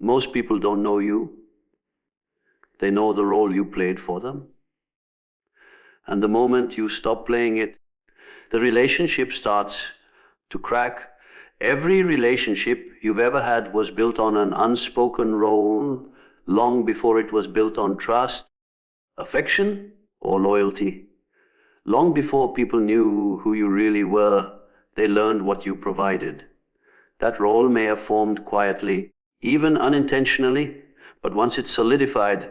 Most people don't know you. They know the role you played for them. And the moment you stop playing it, the relationship starts to crack. Every relationship you've ever had was built on an unspoken role long before it was built on trust, affection, or loyalty. Long before people knew who you really were, they learned what you provided. That role may have formed quietly, even unintentionally, but once it solidified,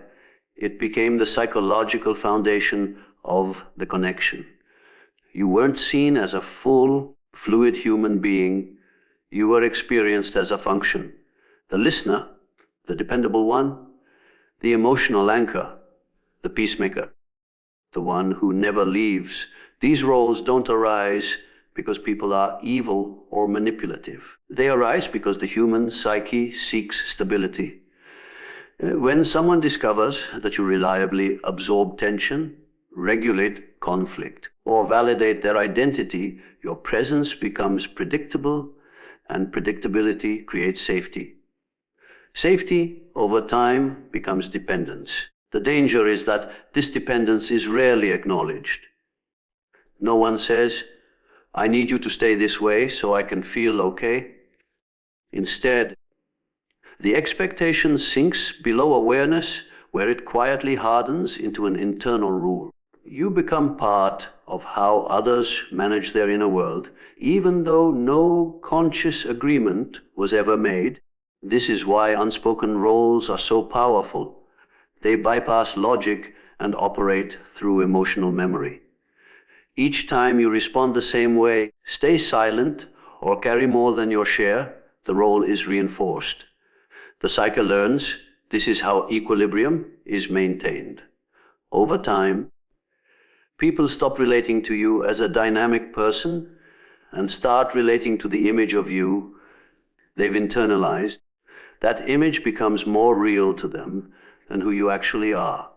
it became the psychological foundation of the connection. You weren't seen as a full, fluid human being. You were experienced as a function. The listener, the dependable one, the emotional anchor, the peacemaker, the one who never leaves. These roles don't arise because people are evil or manipulative. They arise because the human psyche seeks stability. When someone discovers that you reliably absorb tension, regulate conflict, or validate their identity, your presence becomes predictable, and predictability creates safety. Safety, over time, becomes dependence. The danger is that this dependence is rarely acknowledged. No one says, "I need you to stay this way so I can feel okay." Instead, the expectation sinks below awareness, where it quietly hardens into an internal rule. You become part of how others manage their inner world, even though no conscious agreement was ever made. This is why unspoken roles are so powerful. They bypass logic and operate through emotional memory. Each time you respond the same way, stay silent, or carry more than your share, the role is reinforced. The psyche learns this is how equilibrium is maintained. Over time, people stop relating to you as a dynamic person and start relating to the image of you they've internalized. That image becomes more real to them than who you actually are.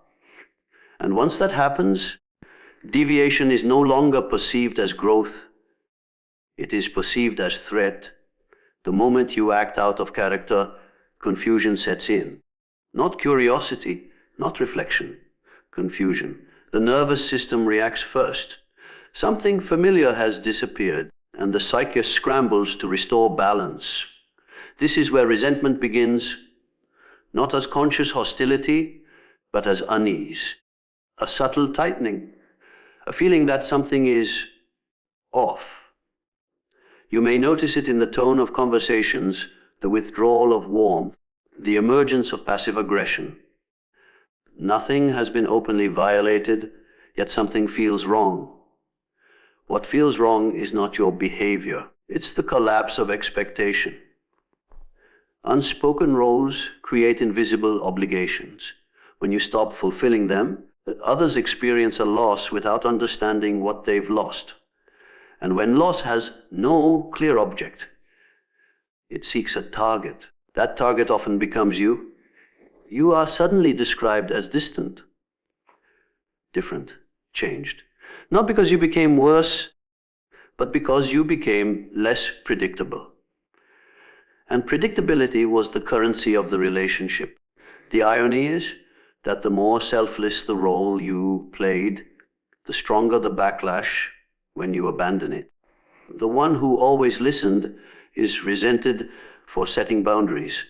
And once that happens, deviation is no longer perceived as growth. It is perceived as threat. The moment you act out of character, confusion sets in. Not curiosity, not reflection, confusion. The nervous system reacts first. Something familiar has disappeared, and the psyche scrambles to restore balance. This is where resentment begins, not as conscious hostility, but as unease, a subtle tightening, a feeling that something is off. You may notice it in the tone of conversations, the withdrawal of warmth, the emergence of passive aggression. Nothing has been openly violated, yet something feels wrong. What feels wrong is not your behavior, it's the collapse of expectation. Unspoken roles create invisible obligations. When you stop fulfilling them, others experience a loss without understanding what they've lost. And when loss has no clear object, it seeks a target. That target often becomes you. You are suddenly described as distant, different, changed. Not because you became worse, but because you became less predictable. And predictability was the currency of the relationship. The irony is that the more selfless the role you played, the stronger the backlash when you abandon it. The one who always listened is resented for setting boundaries.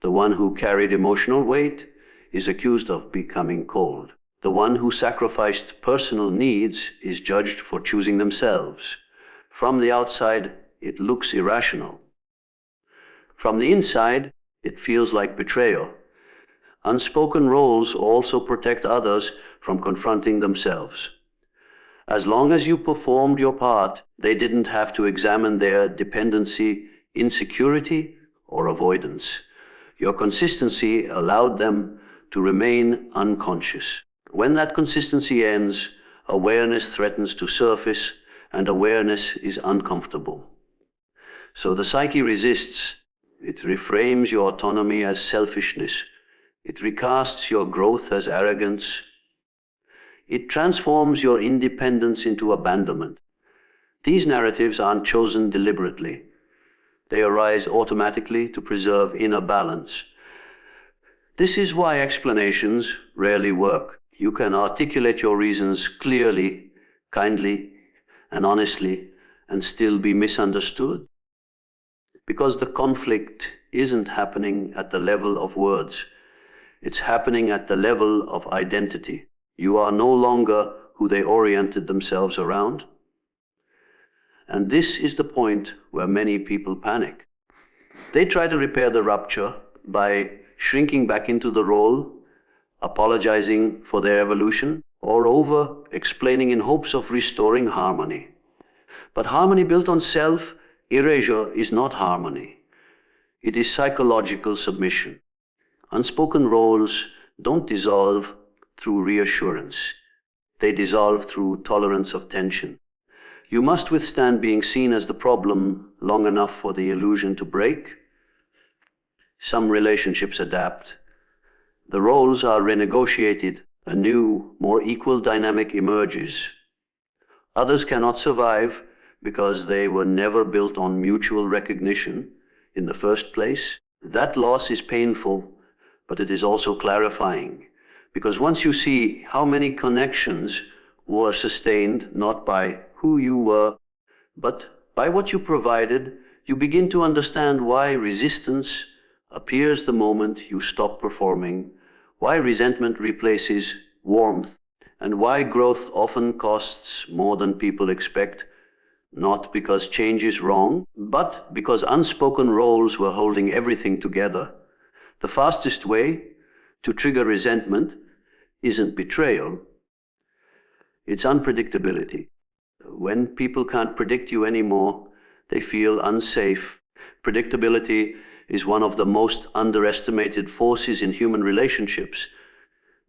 The one who carried emotional weight is accused of becoming cold. The one who sacrificed personal needs is judged for choosing themselves. From the outside, it looks irrational. From the inside, it feels like betrayal. Unspoken roles also protect others from confronting themselves. As long as you performed your part, they didn't have to examine their dependency, insecurity, or avoidance. Your consistency allowed them to remain unconscious. When that consistency ends, awareness threatens to surface, and awareness is uncomfortable. So the psyche resists. It reframes your autonomy as selfishness. It recasts your growth as arrogance. It transforms your independence into abandonment. These narratives aren't chosen deliberately. They arise automatically to preserve inner balance. This is why explanations rarely work. You can articulate your reasons clearly, kindly, and honestly, and still be misunderstood. Because the conflict isn't happening at the level of words, it's happening at the level of identity. You are no longer who they oriented themselves around. And this is the point where many people panic. They try to repair the rupture by shrinking back into the role, apologizing for their evolution, or over-explaining in hopes of restoring harmony. But harmony built on self-erasure is not harmony. It is psychological submission. Unspoken roles don't dissolve through reassurance. They dissolve through tolerance of tension. You must withstand being seen as the problem long enough for the illusion to break. Some relationships adapt. The roles are renegotiated. A new, more equal dynamic emerges. Others cannot survive because they were never built on mutual recognition in the first place. That loss is painful, but it is also clarifying. Because once you see how many connections were sustained not by who you were, but by what you provided, you begin to understand why resistance appears the moment you stop performing, why resentment replaces warmth, and why growth often costs more than people expect, not because change is wrong, but because unspoken roles were holding everything together. The fastest way to trigger resentment isn't betrayal, it's unpredictability. When people can't predict you anymore, they feel unsafe. Predictability is one of the most underestimated forces in human relationships,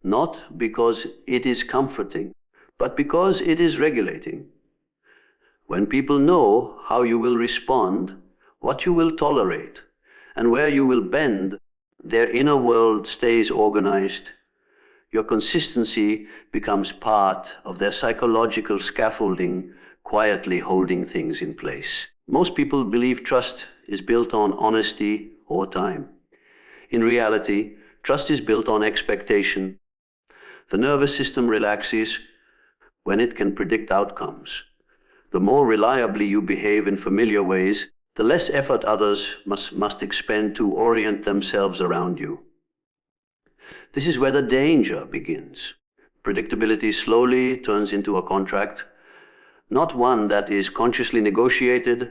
not because it is comforting, but because it is regulating. When people know how you will respond, what you will tolerate, and where you will bend, their inner world stays organized. Your consistency becomes part of their psychological scaffolding, quietly holding things in place. Most people believe trust is built on honesty or time. In reality, trust is built on expectation. The nervous system relaxes when it can predict outcomes. The more reliably you behave in familiar ways, the less effort others must expend to orient themselves around you. This is where the danger begins. Predictability slowly turns into a contract, not one that is consciously negotiated,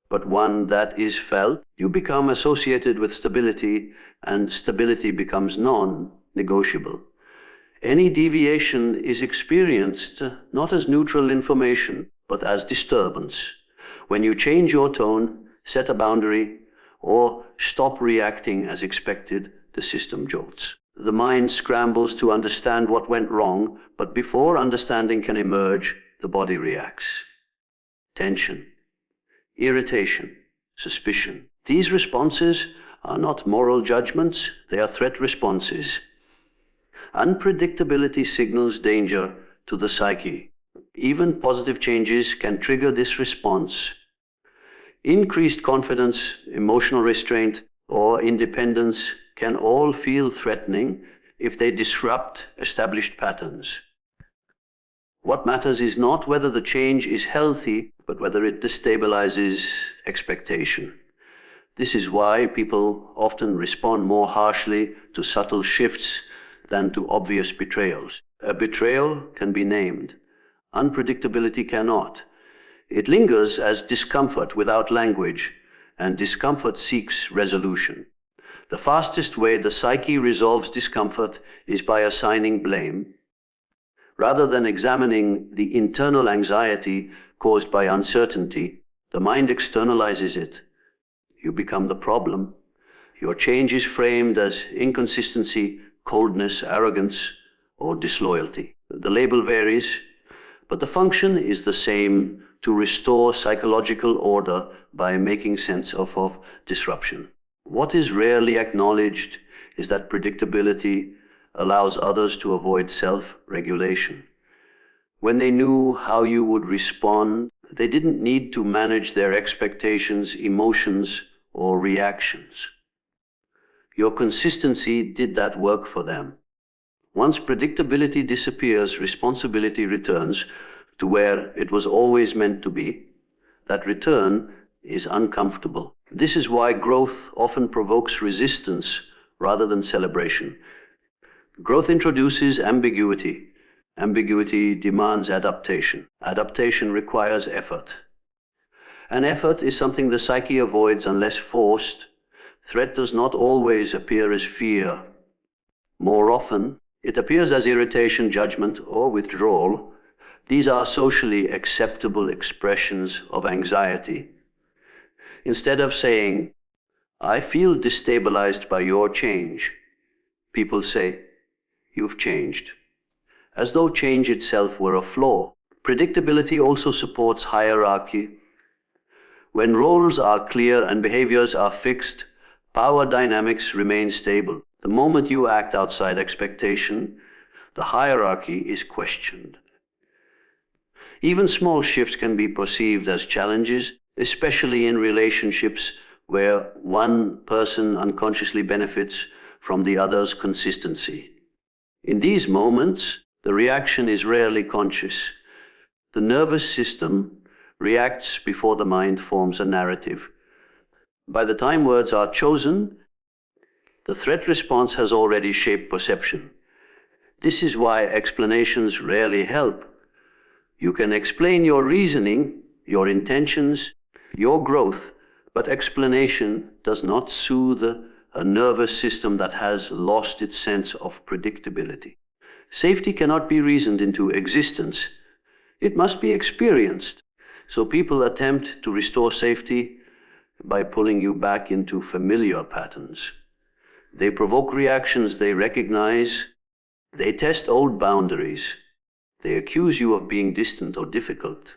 but one that is felt. You become associated with stability, and stability becomes non-negotiable. Any deviation is experienced not as neutral information, but as disturbance. When you change your tone, set a boundary, or stop reacting as expected, the system jolts. The mind scrambles to understand what went wrong, but before understanding can emerge, the body reacts. Tension, irritation, suspicion. These responses are not moral judgments, they are threat responses. Unpredictability signals danger to the psyche. Even positive changes can trigger this response. Increased confidence, emotional restraint, or independence can all feel threatening if they disrupt established patterns. What matters is not whether the change is healthy, but whether it destabilizes expectation. This is why people often respond more harshly to subtle shifts than to obvious betrayals. A betrayal can be named. Unpredictability cannot. It lingers as discomfort without language, and discomfort seeks resolution. The fastest way the psyche resolves discomfort is by assigning blame. Rather than examining the internal anxiety caused by uncertainty, the mind externalizes it. You become the problem. Your change is framed as inconsistency, coldness, arrogance, or disloyalty. The label varies, but the function is the same: to restore psychological order by making sense of disruption. What is rarely acknowledged is that predictability allows others to avoid self-regulation. When they knew how you would respond, they didn't need to manage their expectations, emotions, or reactions. Your consistency did that work for them. Once predictability disappears, responsibility returns to where it was always meant to be. That return is uncomfortable. This is why growth often provokes resistance rather than celebration. Growth introduces ambiguity. Ambiguity demands adaptation. Adaptation requires effort. And effort is something the psyche avoids unless forced. Threat does not always appear as fear. More often, it appears as irritation, judgment, or withdrawal. These are socially acceptable expressions of anxiety. Instead of saying, "I feel destabilized by your change," people say, "You've changed," as though change itself were a flaw. Predictability also supports hierarchy. When roles are clear and behaviors are fixed, power dynamics remain stable. The moment you act outside expectation, the hierarchy is questioned. Even small shifts can be perceived as challenges, especially in relationships where one person unconsciously benefits from the other's consistency. In these moments, the reaction is rarely conscious. The nervous system reacts before the mind forms a narrative. By the time words are chosen, the threat response has already shaped perception. This is why explanations rarely help. You can explain your reasoning, your intentions, your growth, but explanation does not soothe a nervous system that has lost its sense of predictability. Safety cannot be reasoned into existence. It must be experienced. So people attempt to restore safety by pulling you back into familiar patterns. They provoke reactions they recognize. They test old boundaries. They accuse you of being distant or difficult.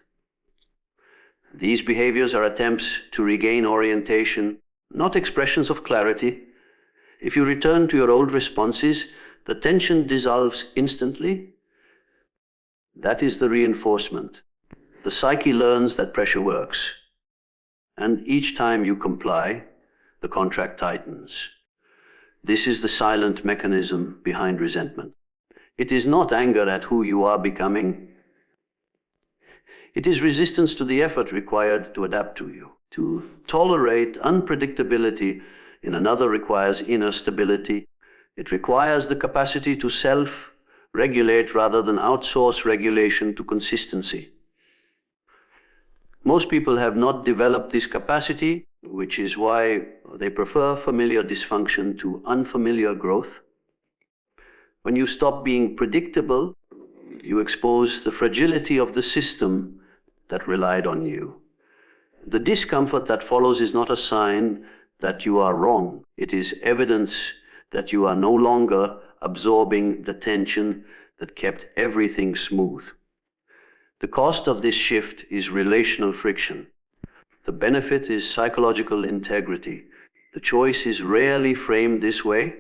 These behaviors are attempts to regain orientation, not expressions of clarity. If you return to your old responses, the tension dissolves instantly. That is the reinforcement. The psyche learns that pressure works. And each time you comply, the contract tightens. This is the silent mechanism behind resentment. It is not anger at who you are becoming. It is resistance to the effort required to adapt to you. To tolerate unpredictability in another requires inner stability. It requires the capacity to self-regulate rather than outsource regulation to consistency. Most people have not developed this capacity, which is why they prefer familiar dysfunction to unfamiliar growth. When you stop being predictable, you expose the fragility of the system that relied on you. The discomfort that follows is not a sign that you are wrong. It is evidence that you are no longer absorbing the tension that kept everything smooth. The cost of this shift is relational friction. The benefit is psychological integrity. The choice is rarely framed this way,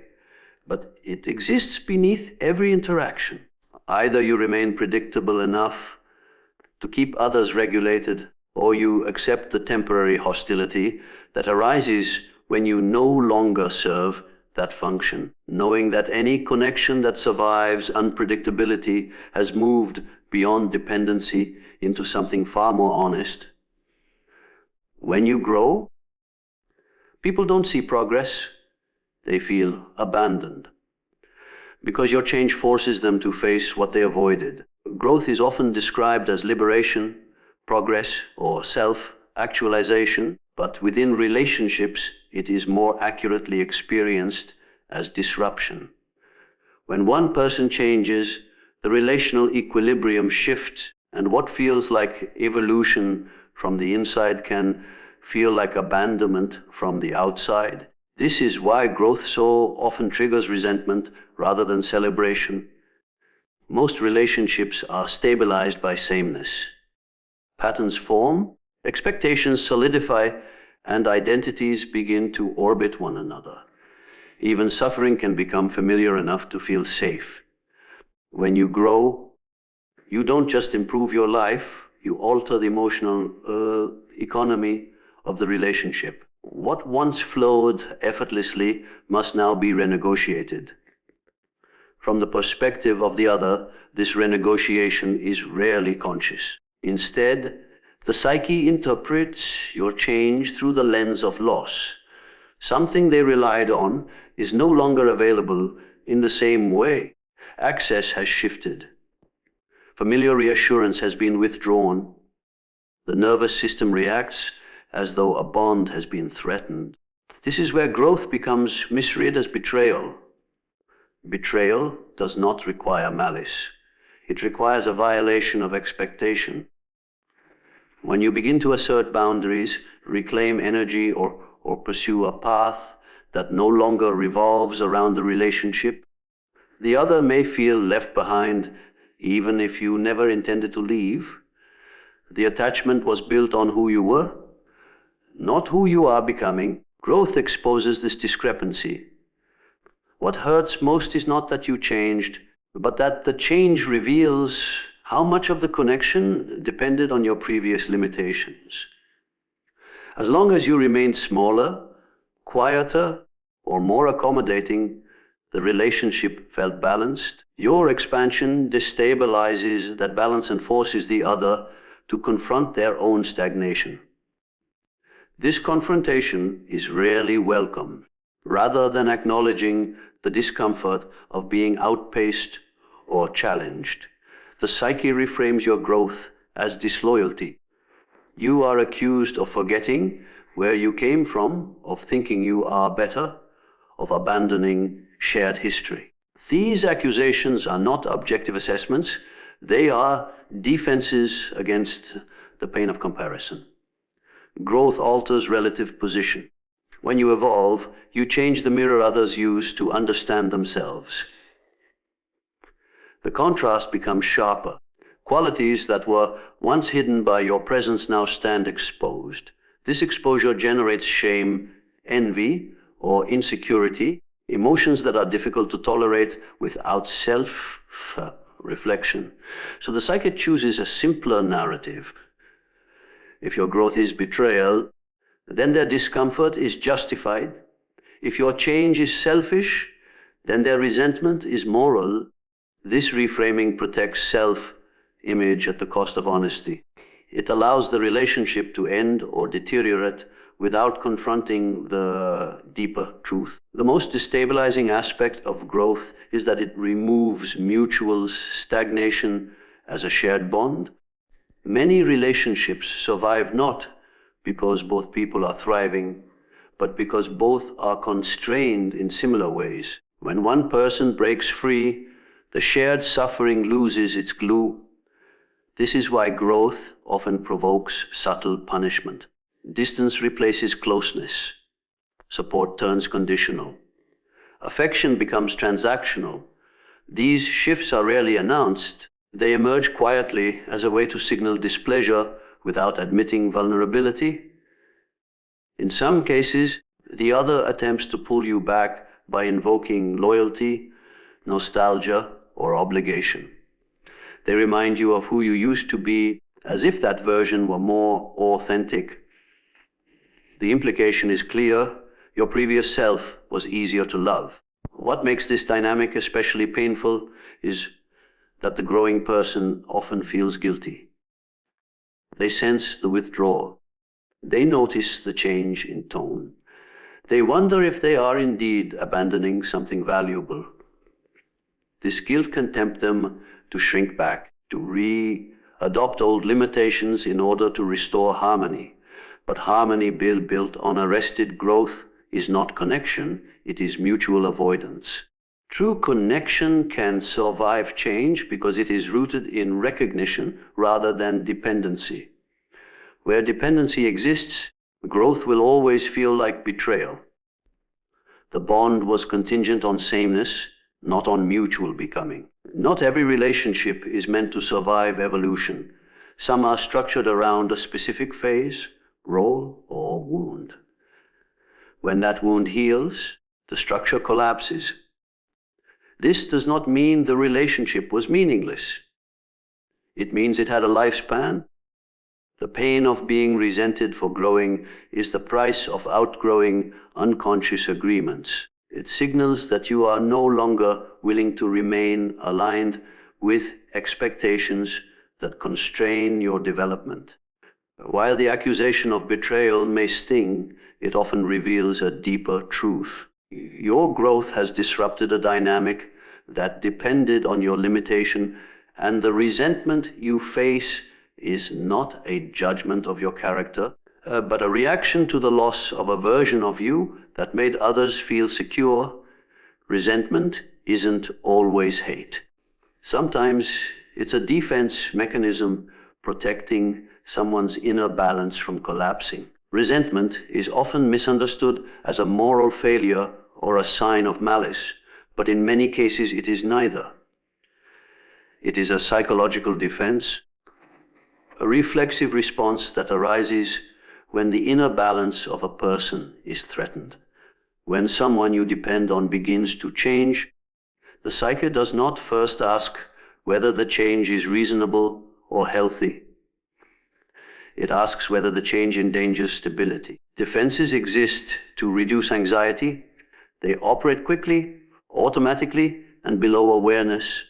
but it exists beneath every interaction. Either you remain predictable enough to keep others regulated, or you accept the temporary hostility that arises when you no longer serve that function, knowing that any connection that survives unpredictability has moved beyond dependency into something far more honest. When you grow, people don't see progress, they feel abandoned, because your change forces them to face what they avoided. Growth is often described as liberation, progress, or self-actualization, but within relationships, it is more accurately experienced as disruption. When one person changes, the relational equilibrium shifts, and what feels like evolution from the inside can feel like abandonment from the outside. This is why growth so often triggers resentment rather than celebration. Most relationships are stabilized by sameness. Patterns form, expectations solidify, and identities begin to orbit one another. Even suffering can become familiar enough to feel safe. When you grow, you don't just improve your life, you alter the emotional economy of the relationship. What once flowed effortlessly must now be renegotiated. From the perspective of the other, this renegotiation is rarely conscious. Instead, the psyche interprets your change through the lens of loss. Something they relied on is no longer available in the same way. Access has shifted. Familiar reassurance has been withdrawn. The nervous system reacts as though a bond has been threatened. This is where growth becomes misread as betrayal. Betrayal does not require malice. It requires a violation of expectation. When you begin to assert boundaries, reclaim energy, or pursue a path that no longer revolves around the relationship, the other may feel left behind, even if you never intended to leave. The attachment was built on who you were, not who you are becoming. Growth exposes this discrepancy. What hurts most is not that you changed, but that the change reveals how much of the connection depended on your previous limitations. As long as you remained smaller, quieter, or more accommodating, the relationship felt balanced. Your expansion destabilizes that balance and forces the other to confront their own stagnation. This confrontation is rarely welcome. Rather than acknowledging the discomfort of being outpaced or challenged, the psyche reframes your growth as disloyalty. You are accused of forgetting where you came from, of thinking you are better, of abandoning shared history. These accusations are not objective assessments. They are defenses against the pain of comparison. Growth alters relative position. When you evolve, you change the mirror others use to understand themselves. The contrast becomes sharper. Qualities that were once hidden by your presence now stand exposed. This exposure generates shame, envy, or insecurity, emotions that are difficult to tolerate without self-reflection. So the psyche chooses a simpler narrative. If your growth is betrayal, then their discomfort is justified. If your change is selfish, then their resentment is moral. This reframing protects self-image at the cost of honesty. It allows the relationship to end or deteriorate without confronting the deeper truth. The most destabilizing aspect of growth is that it removes mutual stagnation as a shared bond. Many relationships survive not because both people are thriving, but because both are constrained in similar ways. When one person breaks free, the shared suffering loses its glue. This is why growth often provokes subtle punishment. Distance replaces closeness. Support turns conditional. Affection becomes transactional. These shifts are rarely announced. They emerge quietly as a way to signal displeasure without admitting vulnerability. In some cases, the other attempts to pull you back by invoking loyalty, nostalgia, or obligation. They remind you of who you used to be, as if that version were more authentic. The implication is clear: your previous self was easier to love. What makes this dynamic especially painful is that the growing person often feels guilty. They sense the withdrawal. They notice the change in tone. They wonder if they are indeed abandoning something valuable. This guilt can tempt them to shrink back, to adopt old limitations in order to restore harmony. But harmony built on arrested growth is not connection, it is mutual avoidance. True connection can survive change because it is rooted in recognition rather than dependency. Where dependency exists, growth will always feel like betrayal. The bond was contingent on sameness, not on mutual becoming. Not every relationship is meant to survive evolution. Some are structured around a specific phase, role, or wound. When that wound heals, the structure collapses. This does not mean the relationship was meaningless. It means it had a lifespan, The pain of being resented for growing is the price of outgrowing unconscious agreements. It signals that you are no longer willing to remain aligned with expectations that constrain your development. While the accusation of betrayal may sting, it often reveals a deeper truth. Your growth has disrupted a dynamic that depended on your limitation, and the resentment you face is not a judgment of your character, but a reaction to the loss of a version of you that made others feel secure. Resentment isn't always hate. Sometimes it's a defense mechanism protecting someone's inner balance from collapsing. Resentment is often misunderstood as a moral failure or a sign of malice, but in many cases it is neither. It is a psychological defense, a reflexive response that arises when the inner balance of a person is threatened. When someone you depend on begins to change, the psyche does not first ask whether the change is reasonable or healthy. It asks whether the change endangers stability. Defenses exist to reduce anxiety. They operate quickly, automatically, and below awareness.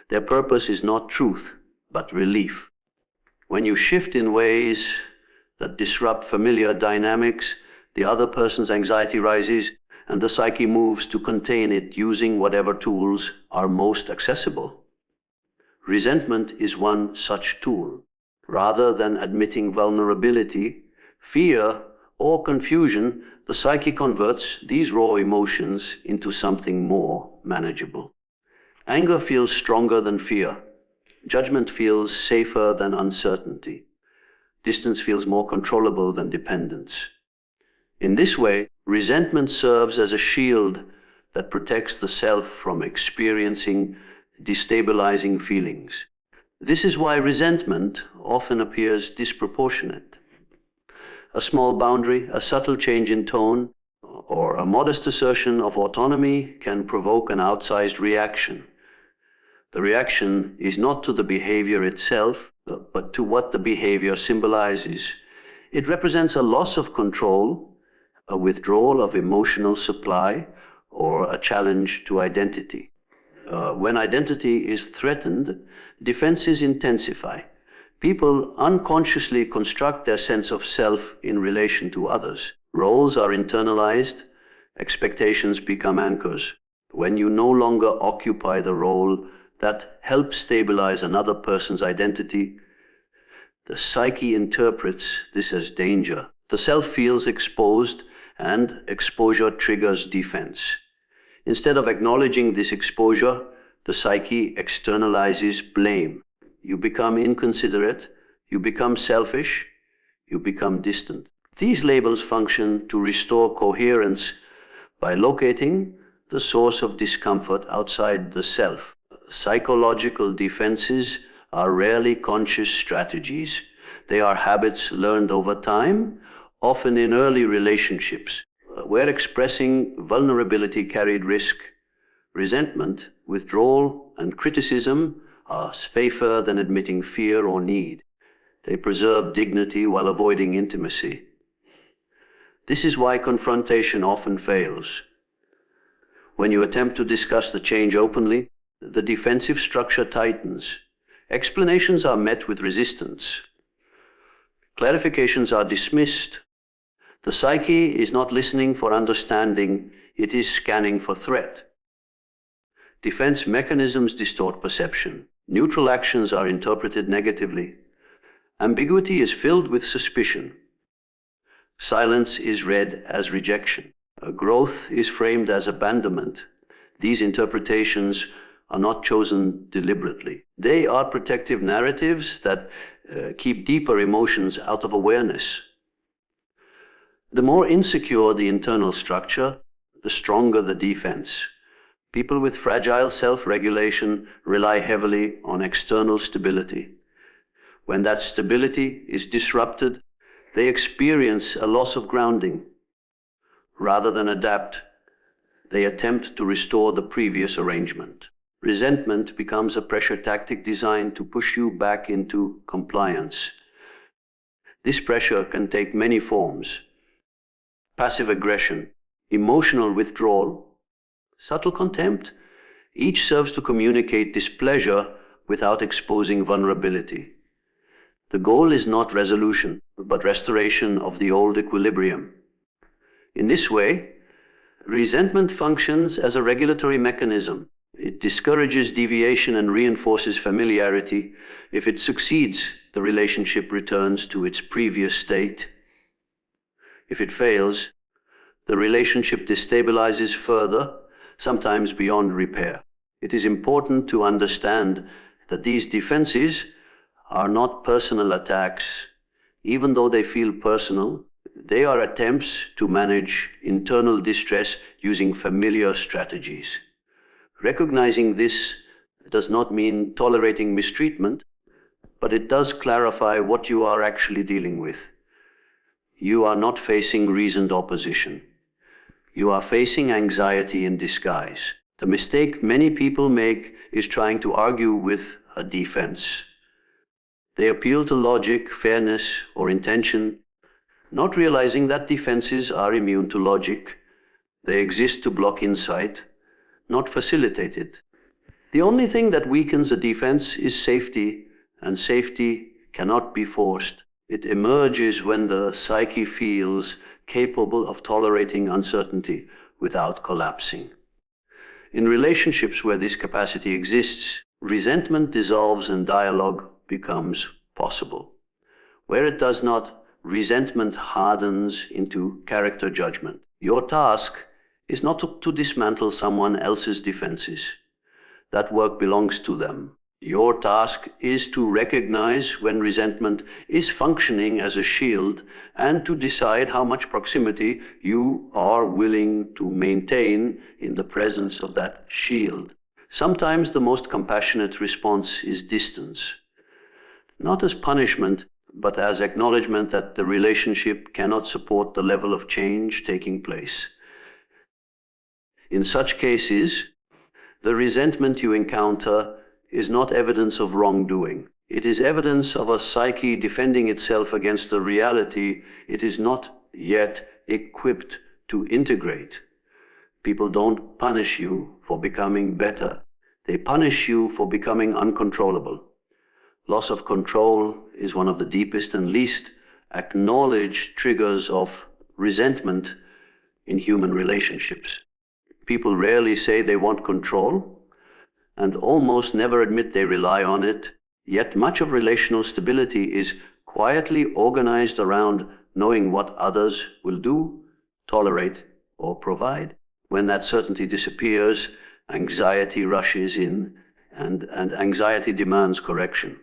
Their purpose is not truth, but relief. When you shift in ways that disrupt familiar dynamics, the other person's anxiety rises, and the psyche moves to contain it using whatever tools are most accessible. Resentment is one such tool. Rather than admitting vulnerability, fear, or confusion, the psyche converts these raw emotions into something more manageable. Anger feels stronger than fear. Judgment feels safer than uncertainty. Distance feels more controllable than dependence. In this way, resentment serves as a shield that protects the self from experiencing destabilizing feelings. This is why resentment often appears disproportionate. A small boundary, a subtle change in tone, or a modest assertion of autonomy can provoke an outsized reaction. The reaction is not to the behavior itself, but to what the behavior symbolizes. It represents a loss of control, a withdrawal of emotional supply, or a challenge to identity. When identity is threatened, defenses intensify. People unconsciously construct their sense of self in relation to others. Roles are internalized, expectations become anchors. When you no longer occupy the role that helps stabilize another person's identity, the psyche interprets this as danger. The self feels exposed, and exposure triggers defense. Instead of acknowledging this exposure, the psyche externalizes blame. You become inconsiderate, you become selfish, you become distant. These labels function to restore coherence by locating the source of discomfort outside the self. Psychological defenses are rarely conscious strategies. They are habits learned over time, often in early relationships, where expressing vulnerability carried risk. Resentment, withdrawal, and criticism are safer than admitting fear or need. They preserve dignity while avoiding intimacy. This is why confrontation often fails. When you attempt to discuss the change openly, the defensive structure tightens. Explanations are met with resistance. Clarifications are dismissed. The psyche is not listening for understanding, it is scanning for threat. Defense mechanisms distort perception. Neutral actions are interpreted negatively. Ambiguity is filled with suspicion. Silence is read as rejection. Growth is framed as abandonment. These interpretations are not chosen deliberately. They are protective narratives that keep deeper emotions out of awareness. The more insecure the internal structure, the stronger the defense. People with fragile self-regulation rely heavily on external stability. When that stability is disrupted, they experience a loss of grounding. Rather than adapt, they attempt to restore the previous arrangement. Resentment becomes a pressure tactic designed to push you back into compliance. This pressure can take many forms: passive aggression, emotional withdrawal, subtle contempt. Each serves to communicate displeasure without exposing vulnerability. The goal is not resolution, but restoration of the old equilibrium. In this way, resentment functions as a regulatory mechanism. It discourages deviation and reinforces familiarity. If it succeeds, the relationship returns to its previous state. If it fails, the relationship destabilizes further, sometimes beyond repair. It is important to understand that these defenses are not personal attacks. Even though they feel personal, they are attempts to manage internal distress using familiar strategies. Recognizing this does not mean tolerating mistreatment, but it does clarify what you are actually dealing with. You are not facing reasoned opposition. You are facing anxiety in disguise. The mistake many people make is trying to argue with a defense. They appeal to logic, fairness, or intention, not realizing that defenses are immune to logic. They exist to block insight, not facilitate it. The only thing that weakens a defense is safety, and safety cannot be forced. It emerges when the psyche feels capable of tolerating uncertainty without collapsing. In relationships where this capacity exists, resentment dissolves and dialogue becomes possible. Where it does not, resentment hardens into character judgment. Your task is not to dismantle someone else's defenses. That work belongs to them. Your task is to recognize when resentment is functioning as a shield and to decide how much proximity you are willing to maintain in the presence of that shield. Sometimes the most compassionate response is distance, not as punishment, but as acknowledgement that the relationship cannot support the level of change taking place. In such cases, the resentment you encounter is not evidence of wrongdoing. It is evidence of a psyche defending itself against a reality it is not yet equipped to integrate. People don't punish you for becoming better. They punish you for becoming uncontrollable. Loss of control is one of the deepest and least acknowledged triggers of resentment in human relationships. People rarely say they want control and almost never admit they rely on it, yet much of relational stability is quietly organized around knowing what others will do, tolerate, or provide. When that certainty disappears, anxiety rushes in, and anxiety demands correction.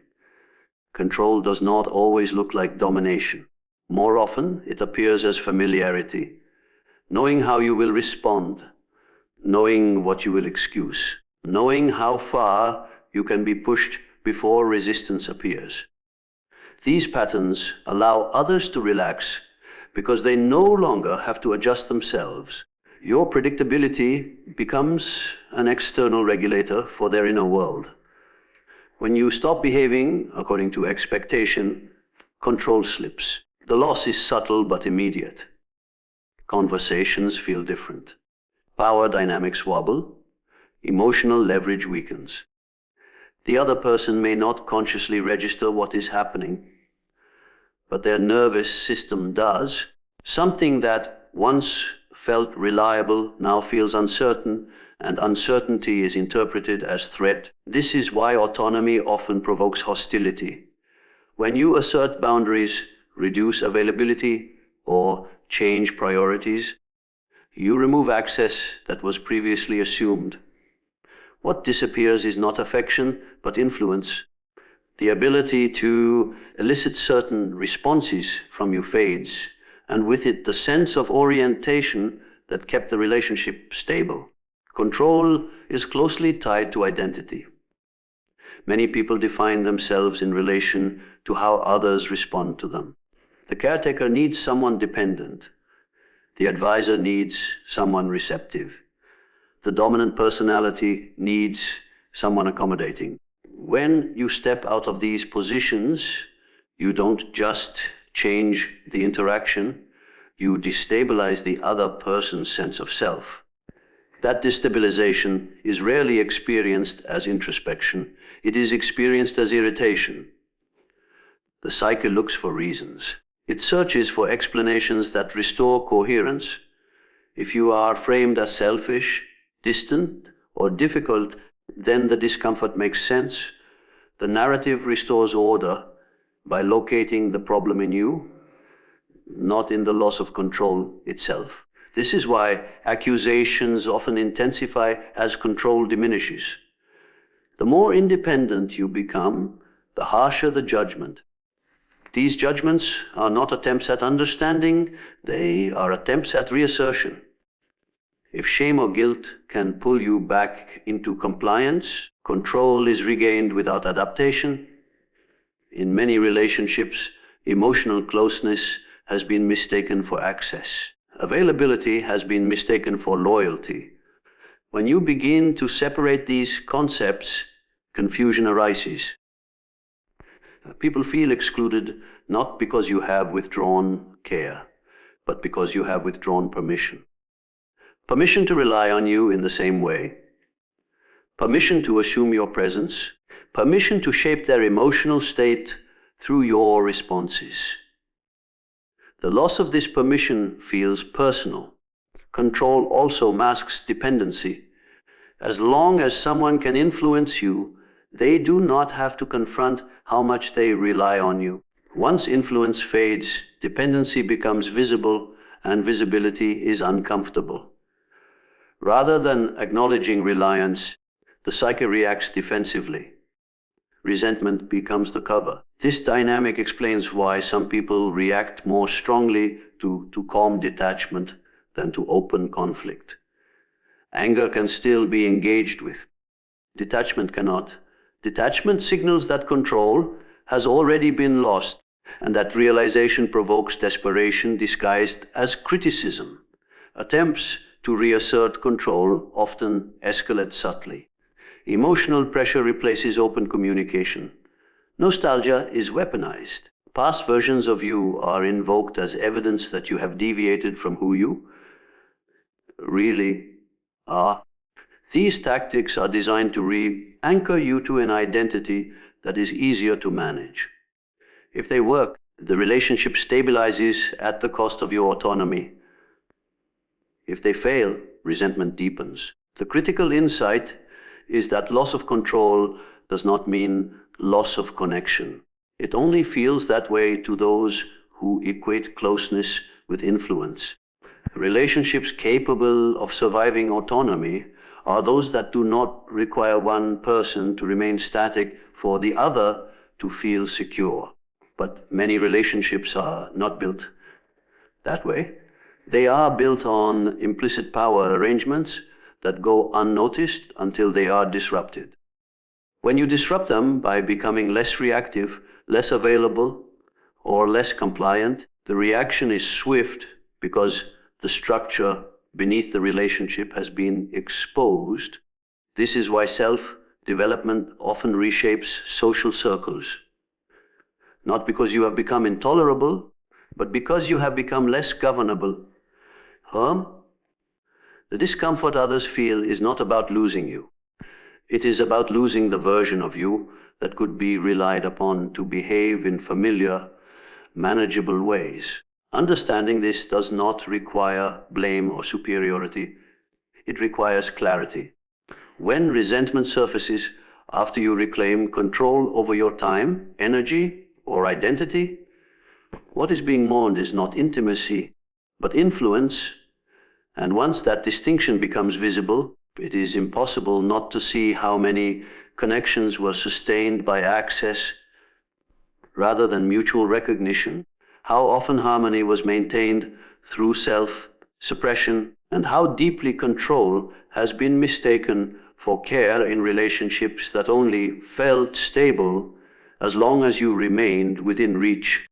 Control does not always look like domination. More often, it appears as familiarity, knowing how you will respond, knowing what you will excuse, knowing how far you can be pushed before resistance appears. These patterns allow others to relax because they no longer have to adjust themselves. Your predictability becomes an external regulator for their inner world. When you stop behaving according to expectation, control slips. The loss is subtle but immediate. Conversations feel different. Power dynamics wobble. Emotional leverage weakens. The other person may not consciously register what is happening, but their nervous system does. Something that once felt reliable now feels uncertain, and uncertainty is interpreted as threat. This is why autonomy often provokes hostility. When you assert boundaries, reduce availability, or change priorities, you remove access that was previously assumed. What disappears is not affection, but influence. The ability to elicit certain responses from you fades, and with it the sense of orientation that kept the relationship stable. Control is closely tied to identity. Many people define themselves in relation to how others respond to them. The caretaker needs someone dependent. The advisor needs someone receptive. The dominant personality needs someone accommodating. When you step out of these positions, you don't just change the interaction, you destabilize the other person's sense of self. That destabilization is rarely experienced as introspection. It is experienced as irritation. The psyche looks for reasons. It searches for explanations that restore coherence. If you are framed as selfish, distant, or difficult, then the discomfort makes sense. The narrative restores order by locating the problem in you, not in the loss of control itself. This is why accusations often intensify as control diminishes. The more independent you become, the harsher the judgment. These judgments are not attempts at understanding, they are attempts at reassertion. If shame or guilt can pull you back into compliance, control is regained without adaptation. In many relationships, emotional closeness has been mistaken for access. Availability has been mistaken for loyalty. When you begin to separate these concepts, confusion arises. People feel excluded not because you have withdrawn care, but because you have withdrawn permission. Permission to rely on you in the same way. Permission to assume your presence. Permission to shape their emotional state through your responses. The loss of this permission feels personal. Control also masks dependency. As long as someone can influence you, they do not have to confront how much they rely on you. Once influence fades, dependency becomes visible, and visibility is uncomfortable. Rather than acknowledging reliance, the psyche reacts defensively. Resentment becomes the cover. This dynamic explains why some people react more strongly to calm detachment than to open conflict. Anger can still be engaged with. Detachment cannot. Detachment signals that control has already been lost, and that realization provokes desperation disguised as criticism. Attempts to reassert control often escalate subtly. Emotional pressure replaces open communication. Nostalgia is weaponized. Past versions of you are invoked as evidence that you have deviated from who you really are. These tactics are designed to re-anchor you to an identity that is easier to manage. If they work, the relationship stabilizes at the cost of your autonomy. If they fail, resentment deepens. The critical insight is that loss of control does not mean loss of connection. It only feels that way to those who equate closeness with influence. Relationships capable of surviving autonomy are those that do not require one person to remain static for the other to feel secure. But many relationships are not built that way. They are built on implicit power arrangements that go unnoticed until they are disrupted. When you disrupt them by becoming less reactive, less available, or less compliant, the reaction is swift because the structure beneath the relationship has been exposed. This is why self-development often reshapes social circles. Not because you have become intolerable, but because you have become less governable. The discomfort others feel is not about losing you. It is about losing the version of you that could be relied upon to behave in familiar, manageable ways. Understanding this does not require blame or superiority. It requires clarity. When resentment surfaces after you reclaim control over your time, energy, or identity, what is being mourned is not intimacy, but influence. And once that distinction becomes visible, it is impossible not to see how many connections were sustained by access rather than mutual recognition, how often harmony was maintained through self-suppression, and how deeply control has been mistaken for care in relationships that only felt stable as long as you remained within reach